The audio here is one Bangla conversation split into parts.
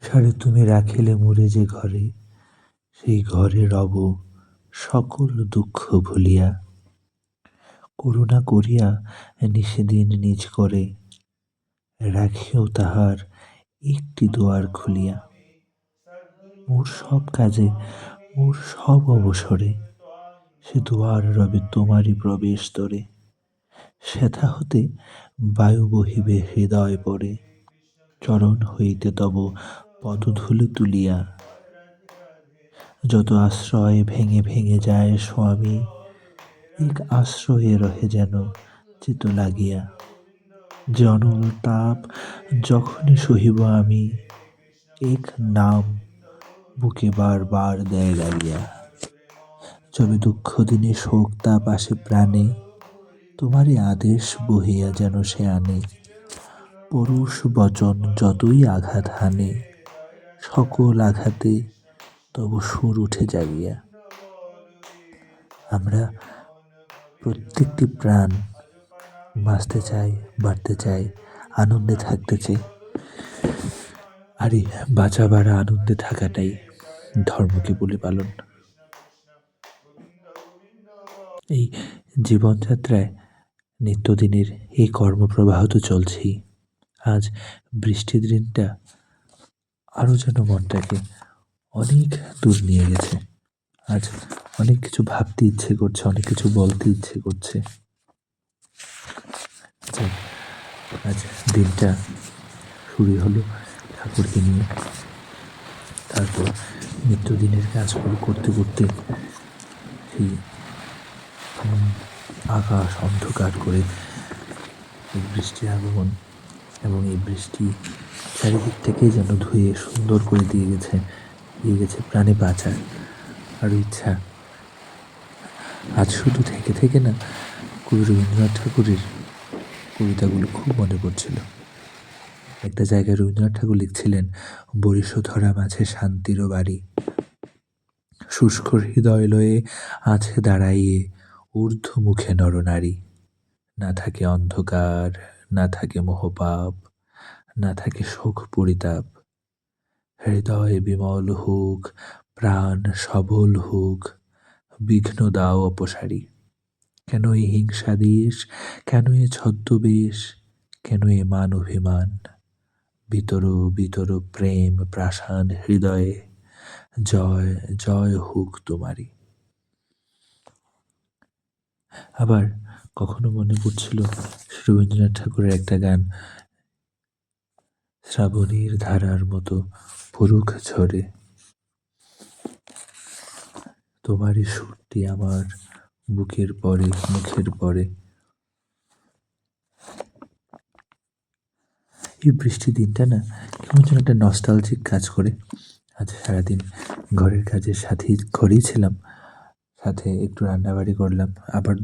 সারে তুমি রাখিলে মোরে যে ঘরে, সেই ঘরে রব সকল দুঃখ ভুলিয়া। করুণা করিয়া নিষেদিন নিজ করে, রাখিও তাহার একটি দুয়ার খুলিয়া। মোর সব কাজে, মোর সব অবসরে, সে দুয়ার রবে তোমারই প্রবেশ তরে। সেথা হতে বায়ু বহিবে হৃদয় পরে, চরণ হইতে তব পদধূলি তুলিয়া। যত আশ্রয় ভেঙে ভেঙে যায় স্বামী, এক আশ্রয়ে রহে যেন চিত লাগিয়া। যে অনল তাপ যখনই সহিব আমি, এক নাম বুকে বার দেয় লাগিয়া। যবে দুঃখ দিনে শোক তাপ আসে প্রাণে, তোমারই আদেশ বহিয়া যেন সে আনে। পরুষ বচন যতই আঘাত হানে, সকল আঘাতে তবু সুর উঠে জাগিয়া। আমরা প্রত্যেকটি প্রাণ বাঁচতে চাই, বাড়তে চাই, আনন্দে থাকতে চাই। আর এই বাঁচাবার আনন্দে থাকাটাই ধর্মকে বলে পালন। এই জীবনযাত্রায় নিত্যদিনের এই কর্মপ্রবাহ তো চলছেই। আজ বৃষ্টির দিনটা আরও যেন মনটাকে অনেক দূর নিয়ে গেছে। আজ অনেক কিছু ভাবতে ইচ্ছে করছে, অনেক কিছু বলতে ইচ্ছে করছে। আজ দিনটা শুরু হলো ঠাকুরকে নিয়ে, তারপর নিত্যদিনের কাজগুলো করতে করতে সেই আকাশ অন্ধকার করে এই বৃষ্টির আগমন, এবং এই বৃষ্টি চারিদিক থেকে যেন ধুয়ে সুন্দর করে দিয়ে গেছে প্রাণে বাঁচার আরও ইচ্ছা। আজ শুধু থেকে থেকে না, কবি রবীন্দ্রনাথ ঠাকুরের কবিতাগুলো খুব মনে পড়ছিল। একটা জায়গায় রবীন্দ্রনাথ ঠাকুর লিখছিলেন, বরিশধরা মাঝে শান্তিরও বাড়ি, শুষ্ক হৃদয় লয়ে আছে দাঁড়াইয়ে ঊর্ধ্বমুখে নরনারী। না থাকে অন্ধকার, না থাকে মোহপাপ, না থাকে শোক পরিতাপ। হৃদয় বিমল হোক, প্রাণ সবল হোক, বিঘ্ন দাও অপসারী। কেন এ হিংসা দেশ, কেন এ ছদ্মবেশ, কেন এ মান অভিমান। ভিতর ভিতর প্রেম প্রাসান হৃদয়ে, জয় জয় হোক তোমারই। আবার কখনো মনে পড়ছিল রবীন্দ্রনাথ ঠাকুরের একটা গান, শ্রাবণীর ধারার মতো পড়ুক ঝরে, তোমারই সুরটি আমার বুকের পরে মুখের পরে। এই বৃষ্টির দিনটা না কেমন যেন একটা নস্টালজিক কাজ করে। আজ সারাদিন ঘরের কাজের সাথেই ঘরেই ছিলাম, সাথে একটু রান্নাবাড়ি করলাম। আবার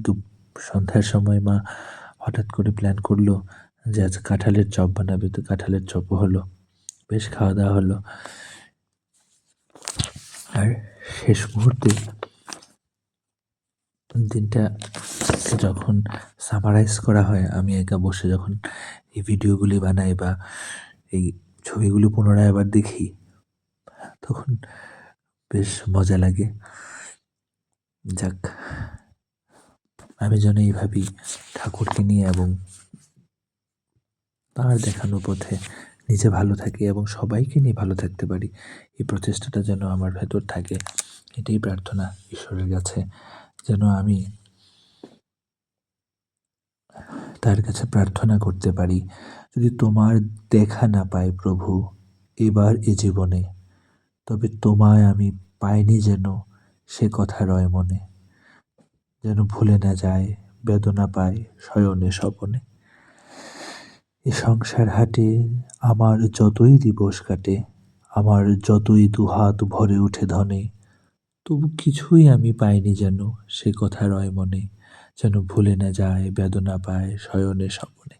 সন্ধ্যার সময় মা হঠাৎ করে প্ল্যান করলো যে আজ কাঁঠালের চপ বানাবে, তো কাঁঠালের চপও হলো, বেশ খাওয়া দাওয়া হলো। আর শেষ মুহূর্তে দিনটা যখন সামারাইজ করা হয়, আমি একা বসে যখন এই ভিডিওগুলি বানাই বা এই ছবিগুলো পুনরায় আবার দেখি, তখন বেশ মজা লাগে। যাক, আমি যেন এইভাবেই ঠাকুরকে নিয়ে এবং তার দেখানো পথে নিজে ভালো থাকি এবং সবাইকে নিয়ে ভালো থাকতে পারি, এই প্রচেষ্টাটা যেন আমার ভেতর থাকে। এটাই প্রার্থনা ঈশ্বরের কাছে, যেন আমি তার কাছে প্রার্থনা করতে পারি, যদি তোমার দেখা না পাই প্রভু এবার এ জীবনে, তবে তোমায় আমি পাইনি যেন সে কথা রয় মনে। যেন ভুলে না যায় বেদনা পায় শয়নে স্বপনে। এ সংসার হাটে আমার যতই দিবস কাটে, আমার যতই দুহাত ভরে ওঠে ধনে, তবু কিছুই আমি পাইনি যেন সে কথা রয় মনে। যেন ভুলে না যায় বেদনা পায় শয়নে স্বপনে।